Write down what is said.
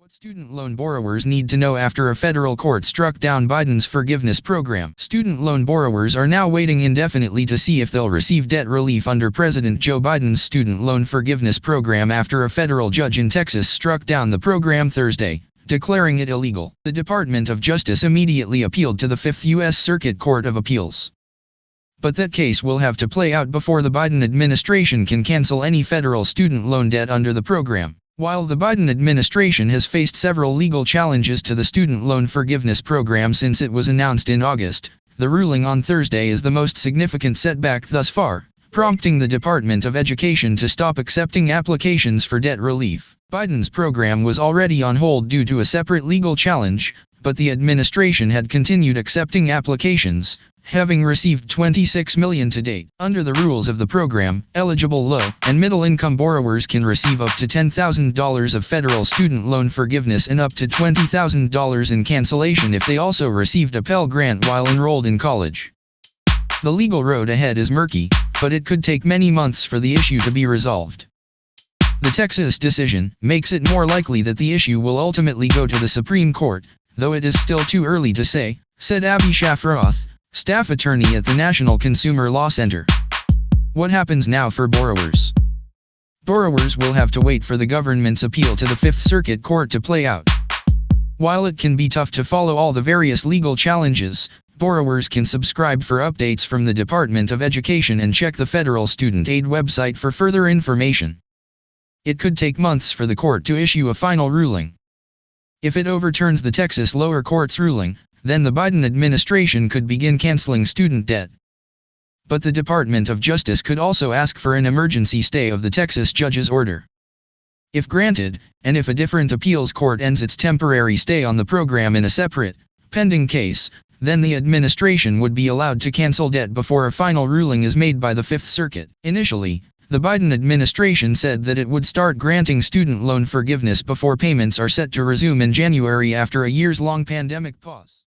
What student loan borrowers need to know after a federal court struck down Biden's forgiveness program. Student loan borrowers are now waiting indefinitely to see if they'll receive debt relief under President Joe Biden's student loan forgiveness program after a federal judge in Texas struck down the program Thursday, declaring it illegal. The Department of Justice immediately appealed to the Fifth U.S. Circuit Court of Appeals. But that case will have to play out before the Biden administration can cancel any federal student loan debt under the program. While the Biden administration has faced several legal challenges to the student loan forgiveness program since it was announced in August, the ruling on Thursday is the most significant setback thus far, prompting the Department of Education to stop accepting applications for debt relief. Biden's program was already on hold due to a separate legal challenge, but the administration had continued accepting applications, having received 26 million to date. Under the rules of the program, eligible low- and middle-income borrowers can receive up to $10,000 of federal student loan forgiveness and up to $20,000 in cancellation if they also received a Pell Grant while enrolled in college. The legal road ahead is murky, but it could take many months for the issue to be resolved. The Texas decision makes it more likely that the issue will ultimately go to the Supreme Court, though it is still too early to say, said Abby Shafroth, staff attorney at the National Consumer Law Center. What happens now for borrowers? Borrowers will have to wait for the government's appeal to the Fifth Circuit Court to play out. While it can be tough to follow all the various legal challenges, borrowers can subscribe for updates from the Department of Education and check the federal student aid website for further information. It could take months for the court to issue a final ruling. If it overturns the Texas lower court's ruling, then the Biden administration could begin canceling student debt. But the Department of Justice could also ask for an emergency stay of the Texas judge's order. If granted, and if a different appeals court ends its temporary stay on the program in a separate, pending case, then the administration would be allowed to cancel debt before a final ruling is made by the Fifth Circuit. Initially, the Biden administration said that it would start granting student loan forgiveness before payments are set to resume in January after a years-long pandemic pause.